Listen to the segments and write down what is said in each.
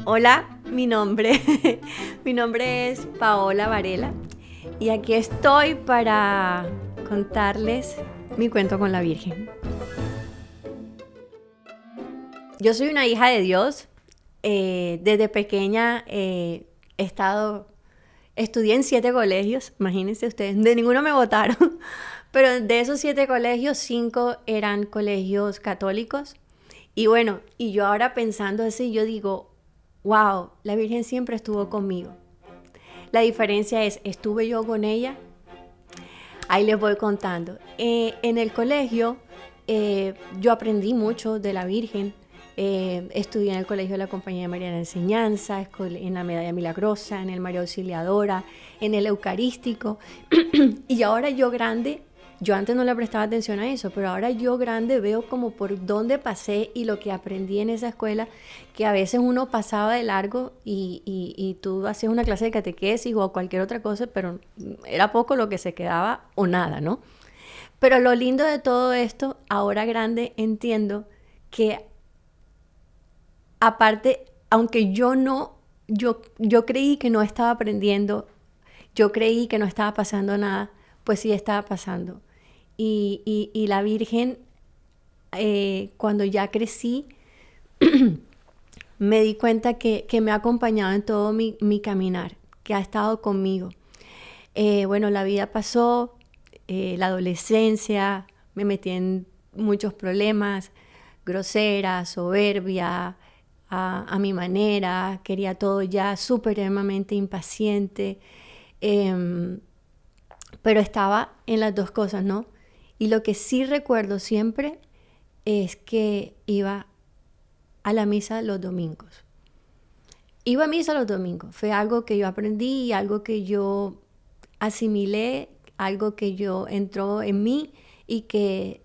Hola, mi nombre es Paola Varela y aquí estoy para contarles mi cuento con la Virgen. Yo soy una hija de Dios. Desde pequeña estudié en 7 colegios, imagínense ustedes, de ninguno me votaron, pero de esos 7 colegios, 5 eran colegios católicos. Y bueno, y yo ahora pensando así, yo digo, wow, la Virgen siempre estuvo conmigo. La diferencia es, ¿estuve yo con ella? Ahí les voy contando. En el colegio yo aprendí mucho de la Virgen. Estudié en el colegio de la Compañía de María de la Enseñanza, en la Medalla Milagrosa, en el María Auxiliadora, en el Eucarístico. Y ahora yo grande, yo antes no le prestaba atención a eso, pero ahora yo grande veo como por dónde pasé y lo que aprendí en esa escuela, que a veces uno pasaba de largo y tú hacías una clase de catequesis o cualquier otra cosa, pero era poco lo que se quedaba o nada, ¿no? Pero lo lindo de todo esto, ahora grande, entiendo que aparte, aunque yo creí que no estaba aprendiendo, yo creí que no estaba pasando nada, pues sí estaba pasando. Y la Virgen, cuando ya crecí, me di cuenta que me ha acompañado en todo mi caminar, que ha estado conmigo. Bueno, la vida pasó, la adolescencia, me metí en muchos problemas, grosera, soberbia, a mi manera, quería todo ya supremamente impaciente, eh, pero estaba en las dos cosas, ¿no? Y lo que sí recuerdo siempre es que iba a la misa los domingos. Iba a misa los domingos, fue algo que yo aprendí, algo que yo asimilé, algo que yo entró en mí y que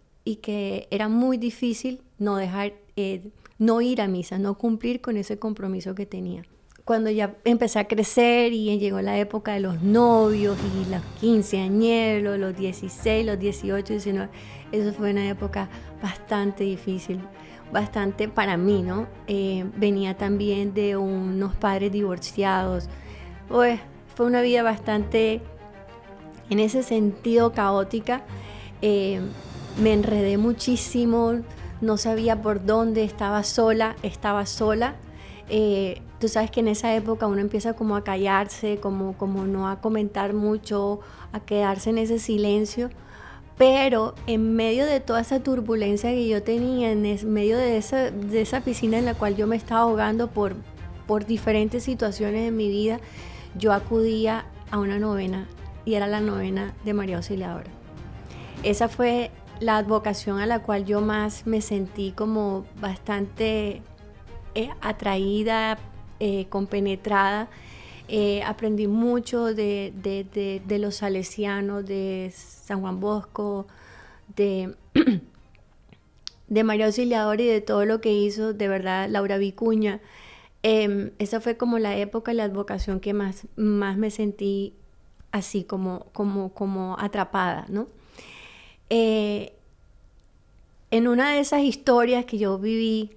era muy difícil no dejar, no ir a misa, no cumplir con ese compromiso que tenía. Cuando ya empecé a crecer y llegó la época de los novios y los quinceañeros, los 16, los 18, 19, eso fue una época bastante difícil, bastante para mí, ¿no? Venía también de unos padres divorciados. Pues, fue una vida bastante, en ese sentido, caótica. Eh, Me enredé muchísimo, no sabía por dónde, estaba sola. Tú sabes que en esa época uno empieza como a callarse, como no a comentar mucho, a quedarse en ese silencio. Pero en medio de toda esa turbulencia que yo tenía, en medio de esa piscina en la cual yo me estaba ahogando por diferentes situaciones en mi vida, yo acudía a una novena y era la novena de María Auxiliadora. Esa fue la advocación a la cual yo más me sentí como bastante atraída, compenetrada. Aprendí mucho de los salesianos, de San Juan Bosco, de, de María Auxiliadora y de todo lo que hizo, de verdad, Laura Vicuña. Esa fue como la época y la advocación que más me sentí así como atrapada, ¿no? Eh, en una de esas historias que yo viví,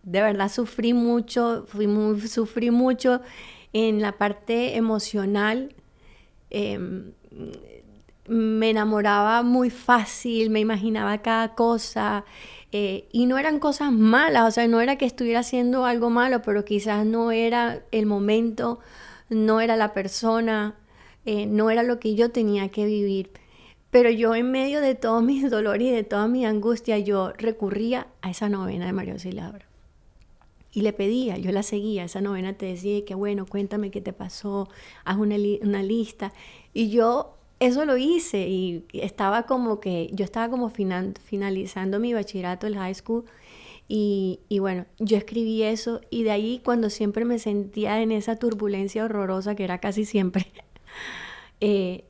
de verdad sufrí mucho, sufrí mucho en la parte emocional. Eh, Me enamoraba muy fácil, me imaginaba cada cosa, y no eran cosas malas, o sea, no era que estuviera haciendo algo malo, pero quizás no era el momento, no era la persona, no era lo que yo tenía que vivir. Pero yo en medio de todos mis dolores y de toda mi angustia, yo recurría a esa novena de María Auxiliadora. Y le pedía, yo la seguía, esa novena te decía que bueno, cuéntame qué te pasó, haz una lista. Y yo eso lo hice y yo estaba como finalizando mi bachillerato, el high school, y bueno, yo escribí eso y de ahí cuando siempre me sentía en esa turbulencia horrorosa, que era casi siempre, eh,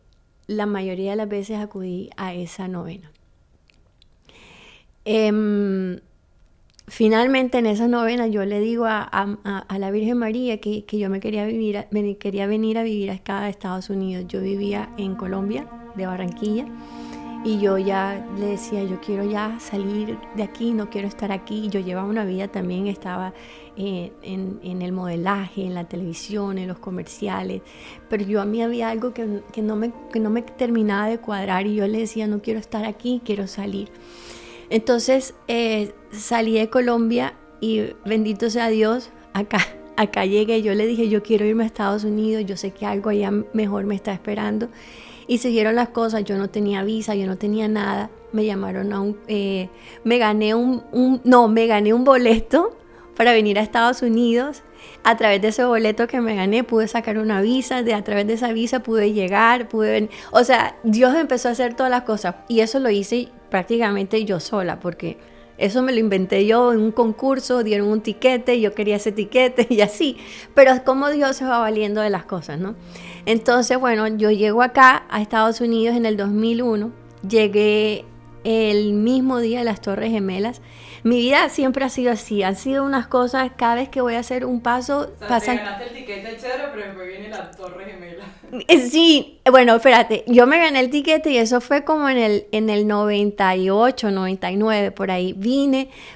la mayoría de las veces acudí a esa novena. Finalmente en esa novena yo le digo a la Virgen María que yo me quería venir a vivir acá a Estados Unidos. Yo vivía en Colombia, de Barranquilla, Y yo ya le decía, yo quiero ya salir de aquí, no quiero estar aquí. Yo llevaba una vida también, estaba en el modelaje, en la televisión, en los comerciales, pero a mí había algo que no me terminaba de cuadrar y yo le decía, no quiero estar aquí, quiero salir. Entonces salí de Colombia y bendito sea Dios, acá llegué. Yo le dije, yo quiero irme a Estados Unidos, yo sé que algo allá mejor me está esperando. Y siguieron las cosas, yo no tenía visa, yo no tenía nada. Me llamaron me gané un boleto para venir a Estados Unidos. A través de ese boleto que me gané pude sacar una visa, a través de esa visa pude llegar, o sea, Dios empezó a hacer todas las cosas y eso lo hice prácticamente yo sola, porque eso me lo inventé yo en un concurso, dieron un tiquete, yo quería ese tiquete y así, pero es como Dios se va valiendo de las cosas, ¿no? Entonces, bueno, yo llego acá a Estados Unidos en el 2001, llegué el mismo día de las Torres Gemelas. Mi vida siempre ha sido así, han sido unas cosas, cada vez que voy a hacer un paso, O sea, pasan... te ganaste el tiquete chévere, pero después viene la Torre Gemela. Sí, bueno, espérate, yo me gané el tiquete y eso fue como en el 98, 99, por ahí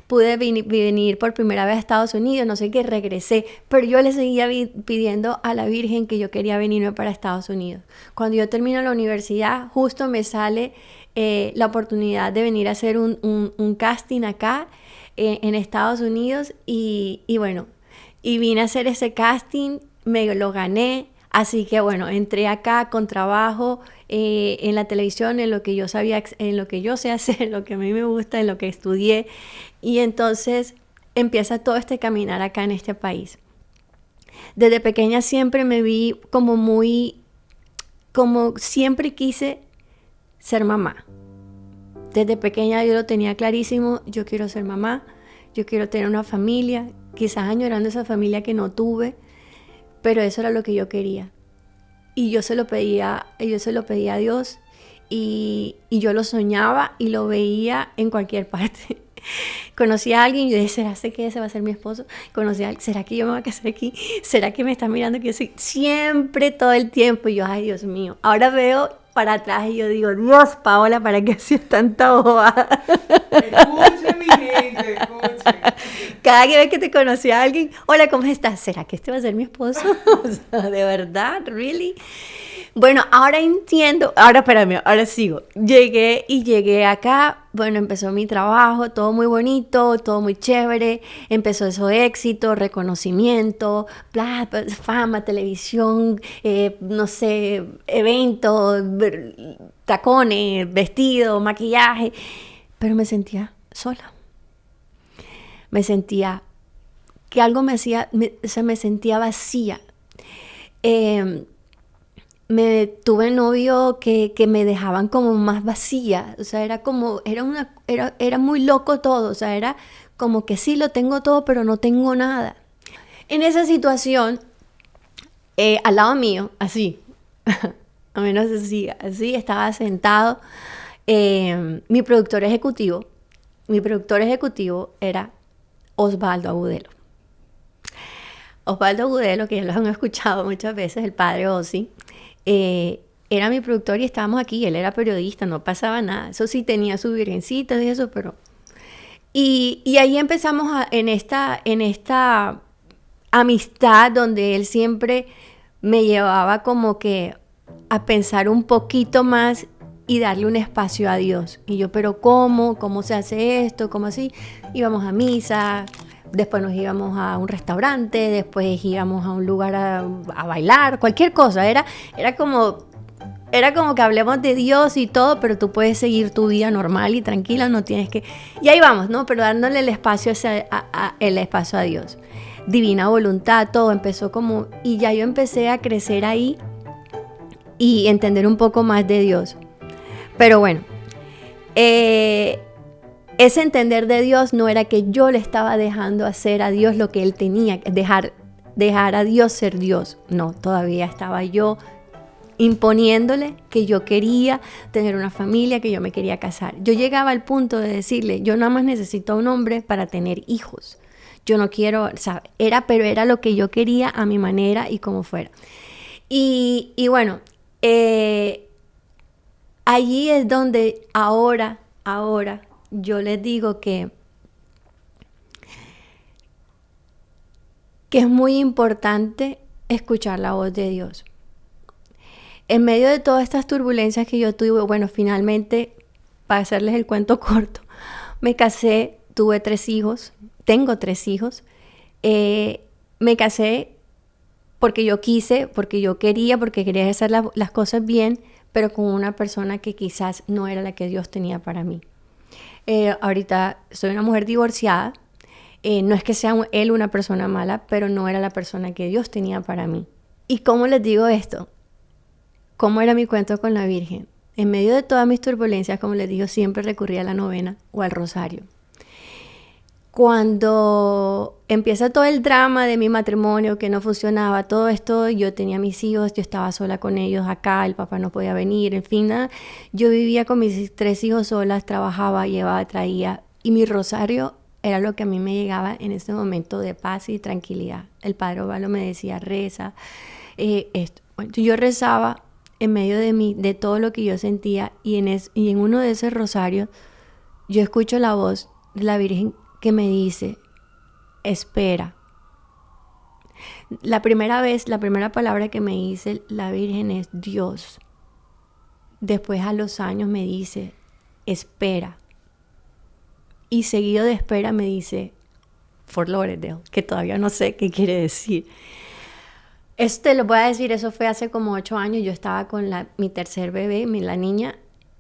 pude venir por primera vez a Estados Unidos, no sé qué, regresé, pero yo le seguía pidiendo a la Virgen que yo quería venirme para Estados Unidos. Cuando yo termino la universidad, justo me sale la oportunidad de venir a hacer un casting acá en Estados Unidos y bueno, y vine a hacer ese casting, me lo gané. Así que bueno, entré acá con trabajo en la televisión, en lo que yo sabía, en lo que yo sé hacer, en lo que a mí me gusta, en lo que estudié. Y entonces empieza todo este caminar acá en este país. Desde pequeña siempre me vi como siempre quise ser mamá. Desde pequeña yo lo tenía clarísimo, yo quiero ser mamá, yo quiero tener una familia, quizás añorando esa familia que no tuve. Pero eso era lo que yo quería. Y yo se lo pedía a Dios. Y yo lo soñaba y lo veía en cualquier parte. Conocí a alguien y yo decía, ¿será que ese va a ser mi esposo? Conocí a alguien, ¿será que yo me voy a casar aquí? ¿Será que me está mirando que yo soy? Siempre, todo el tiempo. Y yo, ay, Dios mío. Ahora veo para atrás y yo digo, Dios, Paola, ¿para qué hacías tanta bobada? Escuche, mi gente, escuche. Cada vez que te conocí a alguien, hola, ¿cómo estás? ¿Será que este va a ser mi esposo? O sea, ¿de verdad? ¿Really? Bueno, ahora entiendo, ahora sigo. Llegué acá, bueno, empezó mi trabajo, todo muy bonito, todo muy chévere, empezó eso, éxito, reconocimiento, fama, televisión, no sé, eventos, tacones, vestido, maquillaje, pero me sentía sola. Me sentía que algo me hacía, me sentía vacía. Tuve novio que me dejaban como más vacía, o sea, era muy loco todo, o sea, era como que sí lo tengo todo, pero no tengo nada. En esa situación, al lado mío, así, a menos así estaba sentado mi productor ejecutivo. Mi productor ejecutivo era Osvaldo Agudelo. Osvaldo Agudelo, que ya lo han escuchado muchas veces, el padre Ozzy, era mi productor y estábamos aquí, él era periodista, no pasaba nada. Eso sí, tenía sus virgencitas y eso, pero... Y ahí empezamos en esta amistad donde él siempre me llevaba como que a pensar un poquito más y darle un espacio a Dios. Y yo, pero ¿cómo? ¿Cómo se hace esto? ¿Cómo así? Íbamos a misa, después nos íbamos a un restaurante, después íbamos a un lugar a bailar, cualquier cosa. Era como que hablemos de Dios y todo, pero tú puedes seguir tu vida normal y tranquila, no tienes que... Y ahí vamos, ¿no? Pero dándole el espacio a Dios. Divina voluntad, todo empezó como... Y ya yo empecé a crecer ahí y entender un poco más de Dios. Pero bueno, ese entender de Dios no era que yo le estaba dejando hacer a Dios lo que Él tenía, dejar a Dios ser Dios. No, todavía estaba yo imponiéndole que yo quería tener una familia, que yo me quería casar. Yo llegaba al punto de decirle, yo nada más necesito un hombre para tener hijos. Yo no quiero, ¿sabes? Pero era lo que yo quería a mi manera y como fuera. Y bueno, allí es donde ahora yo les digo que es muy importante escuchar la voz de Dios. En medio de todas estas turbulencias que yo tuve, bueno, finalmente, para hacerles el cuento corto, me casé, tuve 3 hijos, tengo 3 hijos. Me casé porque yo quise, porque yo quería, porque quería hacer las cosas bien, pero con una persona que quizás no era la que Dios tenía para mí. Ahorita soy una mujer divorciada. No es que sea él una persona mala, pero no era la persona que Dios tenía para mí. ¿Y cómo les digo esto? ¿Cómo era mi cuento con la Virgen? En medio de todas mis turbulencias, como les digo, siempre recurría a la novena o al rosario. Cuando empieza todo el drama de mi matrimonio que no funcionaba, todo esto, yo tenía mis hijos, yo estaba sola con ellos acá, el papá no podía venir, en fin, nada. Yo vivía con mis 3 hijos solas, trabajaba, llevaba, traía, y mi rosario era lo que a mí me llegaba en ese momento de paz y tranquilidad. El Padre Osvaldo me decía, reza, esto. Bueno, yo rezaba en medio de todo lo que yo sentía, y en uno de esos rosarios yo escucho la voz de la Virgen que me dice, espera. La primera palabra que me dice la Virgen es Dios. Después a los años me dice, espera. Y seguido de espera me dice, Fort Lauderdale, que todavía no sé qué quiere decir. Les voy a decir, eso fue hace como 8 años. Yo estaba con mi tercer bebé, la niña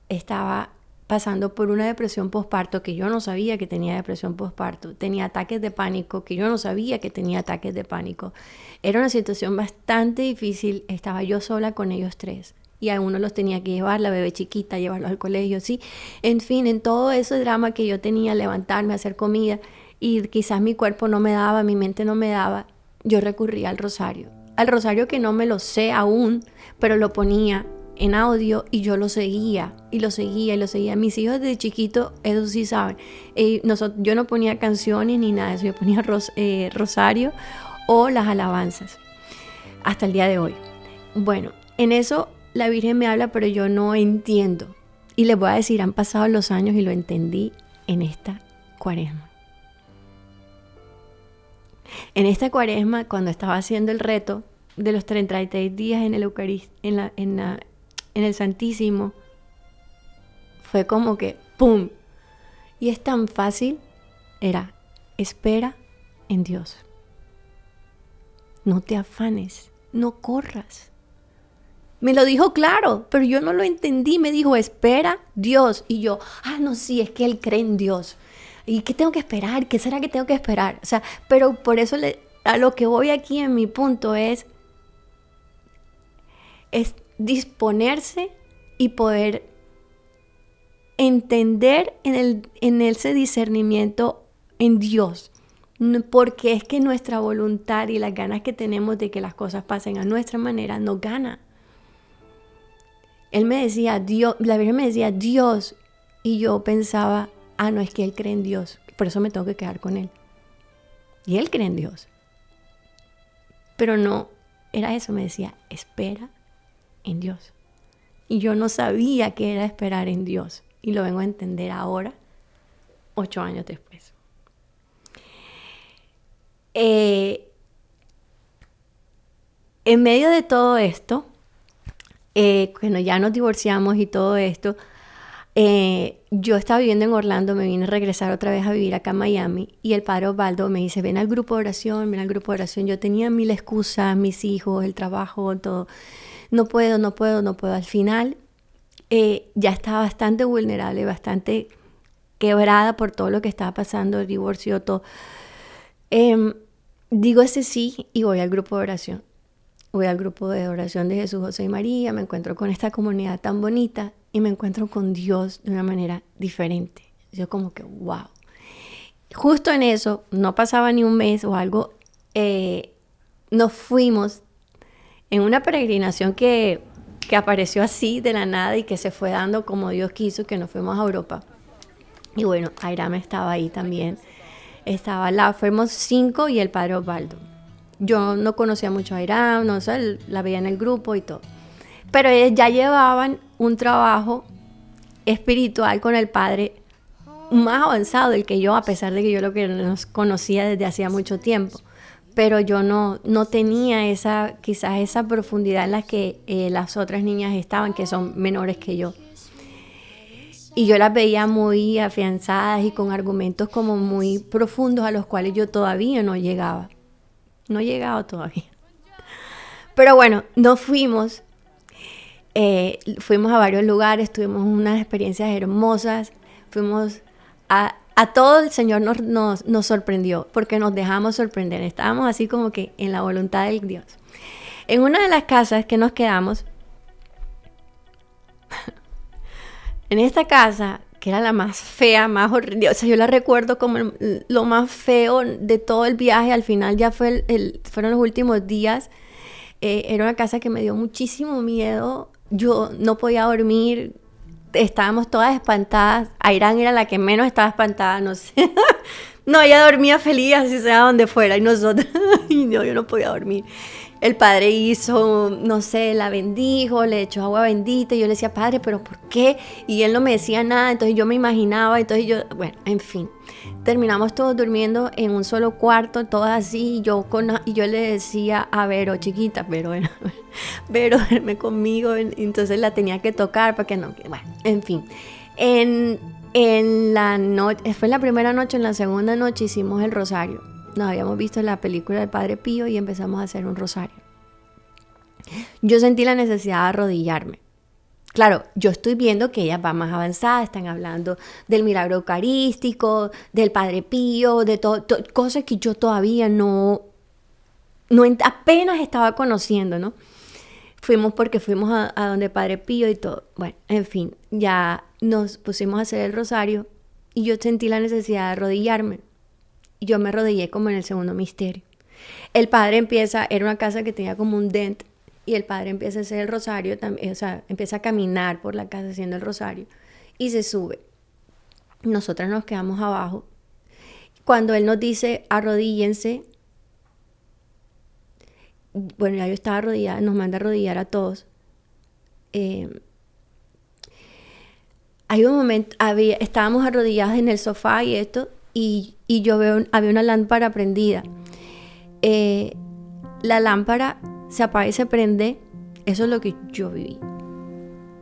estaba pasando por una depresión postparto que yo no sabía que tenía depresión postparto. Tenía ataques de pánico que yo no sabía que tenía ataques de pánico. Era una situación bastante difícil. Estaba yo sola con ellos 3. Y a uno los tenía que llevar, la bebé chiquita, llevarlos al colegio, sí. En fin, en todo ese drama que yo tenía, levantarme, hacer comida, y quizás mi cuerpo no me daba, mi mente no me daba, yo recurría al rosario. Al rosario que no me lo sé aún, pero lo ponía en audio y yo lo seguía, y lo seguía, y lo seguía. Mis hijos desde chiquitos, eso sí saben. Yo no ponía canciones ni nada de eso, yo ponía rosario o las alabanzas, hasta el día de hoy. Bueno, en eso la Virgen me habla, pero yo no entiendo. Y les voy a decir, han pasado los años y lo entendí en esta Cuaresma. En esta Cuaresma, cuando estaba haciendo el reto de los 33 días en el en el Santísimo, fue como que ¡pum! Y es tan fácil, era, espera en Dios. No te afanes, no corras. Me lo dijo claro, pero yo no lo entendí. Me dijo, espera Dios. Y yo, no, sí, es que él cree en Dios. ¿Y qué tengo que esperar? ¿Qué será que tengo que esperar? O sea, pero por eso a lo que voy aquí en mi punto es disponerse y poder entender en ese discernimiento en Dios. Porque es que nuestra voluntad y las ganas que tenemos de que las cosas pasen a nuestra manera nos gana. Él me decía, Dios, la Virgen me decía, Dios. Y yo pensaba, no, es que él cree en Dios. Por eso me tengo que quedar con él. Y él cree en Dios. Pero no, era eso, me decía, espera en Dios. Y yo no sabía qué era esperar en Dios. Y lo vengo a entender ahora, 8 años después. En medio de todo esto, cuando ya nos divorciamos y todo esto, yo estaba viviendo en Orlando, me vine a regresar otra vez a vivir acá en Miami, y el Padre Osvaldo me dice, ven al grupo de oración. Yo tenía 1000 excusas, mis hijos, el trabajo, todo. No puedo. Al final, ya estaba bastante vulnerable, bastante quebrada por todo lo que estaba pasando, el divorcio, todo. Digo ese sí y voy al grupo de oración. Voy al grupo de oración de Jesús, José y María, me encuentro con esta comunidad tan bonita y me encuentro con Dios de una manera diferente. Yo como que, wow. Justo en eso, no pasaba ni un mes o algo, nos fuimos en una peregrinación que apareció así de la nada y que se fue dando como Dios quiso, que nos fuimos a Europa. Y bueno, Airam estaba ahí también. Fuimos 5 y el Padre Osvaldo. Yo no conocía mucho a Airam, la veía en el grupo y todo. Pero ellos ya llevaban un trabajo espiritual con el Padre más avanzado del que yo, a pesar de que yo lo que nos conocía desde hacía mucho tiempo. Pero yo no tenía quizás esa profundidad en la que las otras niñas estaban, que son menores que yo. Y yo las veía muy afianzadas y con argumentos como muy profundos a los cuales yo todavía no llegaba. No he llegado todavía. Pero bueno, nos fuimos a varios lugares, tuvimos unas experiencias hermosas, fuimos a todo. El Señor nos sorprendió, porque nos dejamos sorprender, estábamos así como que en la voluntad del Dios. En una de las casas que nos quedamos, en esta casa, que era la más fea, más horrible, o sea, yo la recuerdo como lo más feo de todo el viaje. Al final ya fueron los últimos días. Era una casa que me dio muchísimo miedo. Yo no podía dormir. Estábamos todas espantadas. Airán era la que menos estaba espantada, no sé. No, ella dormía feliz, así sea donde fuera. Y nosotros, no, yo no podía dormir. El padre hizo, no sé, la bendijo, le echó agua bendita. Y yo le decía, padre, ¿pero por qué? Y él no me decía nada. Entonces yo me imaginaba. Bueno, en fin. Terminamos todos durmiendo en un solo cuarto, todas así. Y yo le decía a Vero, chiquita, Vero, duerme conmigo. Entonces la tenía que tocar para que no. Bueno, en fin. En la noche, fue la primera noche. En la segunda noche hicimos el rosario. Nos habíamos visto la película del Padre Pío y empezamos a hacer un rosario. Yo sentí la necesidad de arrodillarme. Claro, yo estoy viendo que ellas van más avanzadas, están hablando del milagro eucarístico, del Padre Pío, de todo, cosas que yo todavía apenas estaba conociendo, ¿no? Fuimos a donde Padre Pío y todo. Bueno, en fin, ya nos pusimos a hacer el rosario y yo sentí la necesidad de arrodillarme. Yo me arrodillé como en el segundo misterio. El padre era una casa que tenía como un dent, y el padre empieza a hacer el rosario, o sea, empieza a caminar por la casa haciendo el rosario y se sube. Nosotras nos quedamos abajo. Cuando él nos dice arrodíllense, bueno, ya yo estaba arrodillada, nos manda a arrodillar a todos. Hay un momento, estábamos arrodilladas en el sofá y esto, y yo había una lámpara prendida. La lámpara se apaga y se prende. Eso es lo que yo viví.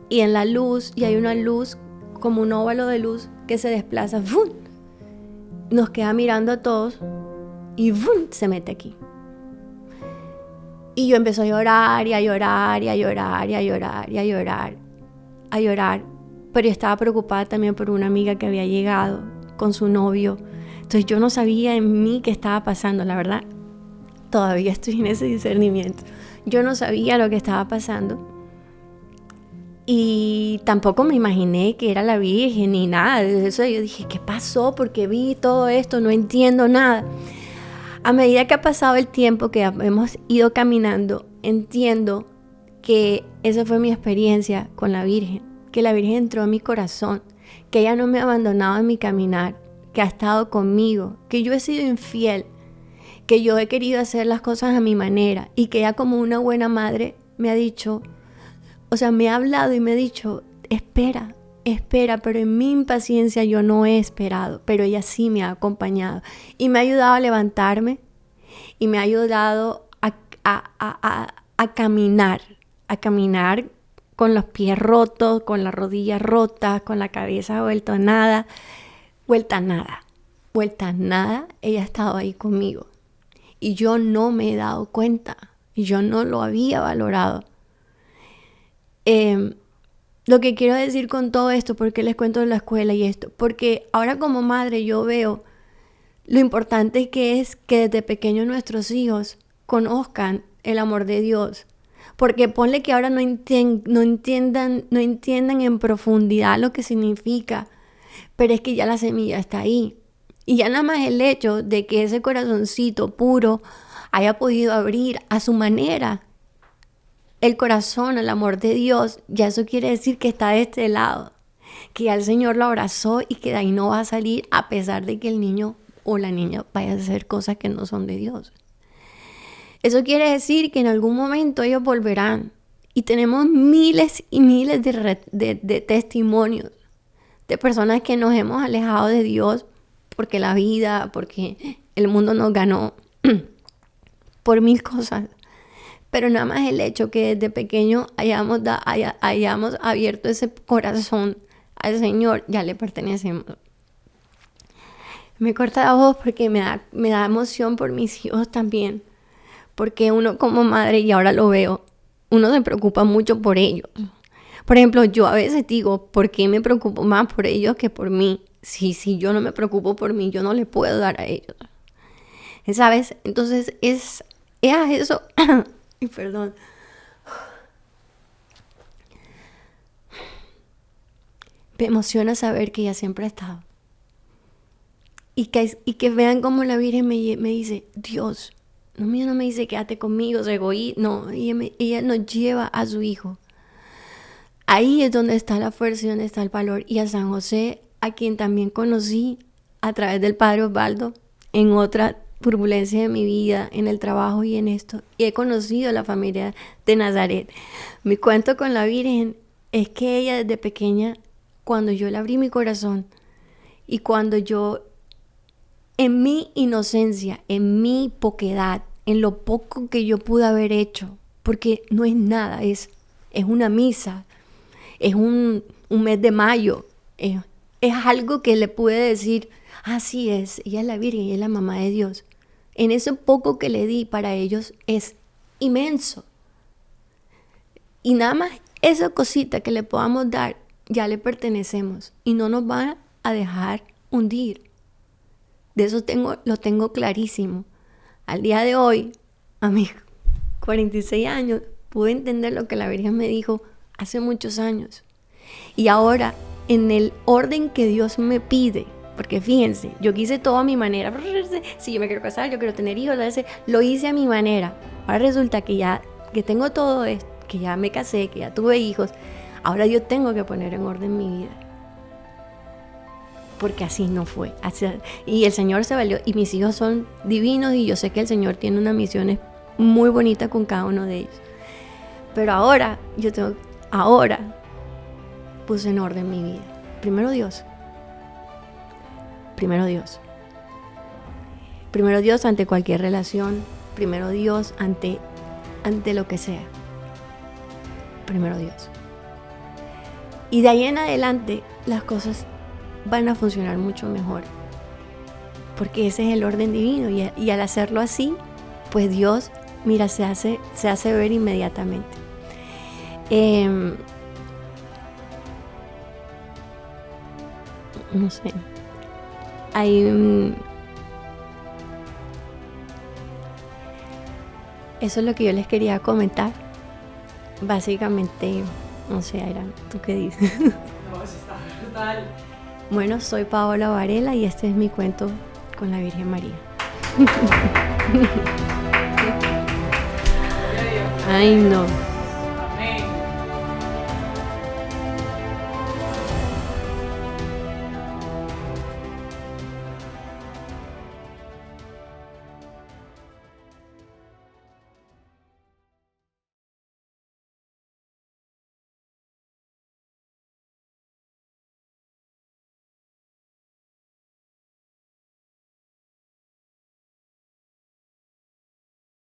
Y en la luz, y hay una luz, como un óvalo de luz que se desplaza, ¡vum! Nos queda mirando a todos y ¡vum! Se mete aquí. Y yo empecé a llorar y a llorar y a llorar y a llorar y a llorar, a llorar. Pero yo estaba preocupada también por una amiga que había llegado con su novio. Entonces yo no sabía en mí qué estaba pasando, la verdad. Todavía estoy en ese discernimiento. Yo no sabía lo que estaba pasando. Y tampoco me imaginé que era la Virgen ni nada de eso. Yo dije, ¿qué pasó? ¿Por qué vi todo esto? No entiendo nada. A medida que ha pasado el tiempo que hemos ido caminando, entiendo que esa fue mi experiencia con la Virgen. Que la Virgen entró en mi corazón. Que ella no me ha abandonado en mi caminar. Que ha estado conmigo. Que yo he sido infiel. Que yo he querido hacer las cosas a mi manera. Y que ella, como una buena madre, me ha dicho... O sea, me ha hablado y me ha dicho, espera, pero en mi impaciencia yo no he esperado, pero ella sí me ha acompañado y me ha ayudado a levantarme y me ha ayudado a caminar con los pies rotos, con las rodillas rotas, con la cabeza vuelta a nada, ella ha estado ahí conmigo y yo no me he dado cuenta y yo no lo había valorado. Lo que quiero decir con todo esto, porque les cuento de la escuela y esto, porque ahora como madre yo veo lo importante que es que desde pequeños nuestros hijos conozcan el amor de Dios, porque ponle que ahora no entiendan en profundidad lo que significa, pero es que ya la semilla está ahí, y ya nada más el hecho de que ese corazoncito puro haya podido abrir a su manera el corazón, el amor de Dios, ya eso quiere decir que está de este lado, que ya el Señor lo abrazó y que de ahí no va a salir a pesar de que el niño o la niña vaya a hacer cosas que no son de Dios. Eso quiere decir que en algún momento ellos volverán y tenemos miles y miles de testimonios de personas que nos hemos alejado de Dios porque la vida, porque el mundo nos ganó por mil cosas. Pero nada más el hecho que desde pequeño hayamos abierto ese corazón al Señor, ya le pertenecemos. Me corta la voz porque me da emoción por mis hijos también. Porque uno como madre, y ahora lo veo, uno se preocupa mucho por ellos. Por ejemplo, yo a veces digo, ¿por qué me preocupo más por ellos que por mí? Si yo no me preocupo por mí, yo no le puedo dar a ellos. ¿Sabes? Entonces es a eso. Y perdón. Me emociona saber que ella siempre ha estado. Y que vean como la Virgen me dice, Dios, no me dice quédate conmigo, soy egoísta. No, ella nos lleva a su hijo. Ahí es donde está la fuerza y donde está el valor. Y a San José, a quien también conocí a través del Padre Osvaldo, en otra turbulencia de mi vida, en el trabajo y en esto. Y he conocido a la familia de Nazaret. Mi cuento con la Virgen es que ella desde pequeña, cuando yo le abrí mi corazón y cuando yo, en mi inocencia, en mi poquedad, en lo poco que yo pude haber hecho, porque no es nada, es una misa, es un mes de mayo, es algo que le pude decir, así es, ella es la Virgen, ella es la mamá de Dios. En ese poco que le di para ellos es inmenso. Y nada más esa cosita que le podamos dar, ya le pertenecemos y no nos va a dejar hundir. De eso lo tengo clarísimo. Al día de hoy, a mis 46 años, pude entender lo que la Virgen me dijo hace muchos años. Y ahora, en el orden que Dios me pide, porque fíjense, yo quise todo a mi manera. Si yo me quiero casar, yo quiero tener hijos, lo hice a mi manera. Ahora resulta que tengo todo esto, que ya me casé, que ya tuve hijos. Ahora yo tengo que poner en orden mi vida. Porque así no fue. Y el Señor se valió. Y mis hijos son divinos y yo sé que el Señor tiene una misión muy bonita con cada uno de ellos. Pero ahora puse en orden mi vida. Primero Dios. Primero Dios. Primero Dios ante cualquier relación. Primero Dios ante lo que sea. Primero Dios. Y de ahí en adelante las cosas van a funcionar mucho mejor. Porque ese es el orden divino. Y al hacerlo así, pues Dios, mira, se hace ver inmediatamente. No sé. Eso es lo que yo les quería comentar. Básicamente, no sé, Aira, ¿tú qué dices? No, eso está brutal. Bueno, soy Paola Varela y este es mi cuento con la Virgen María. Ay, no.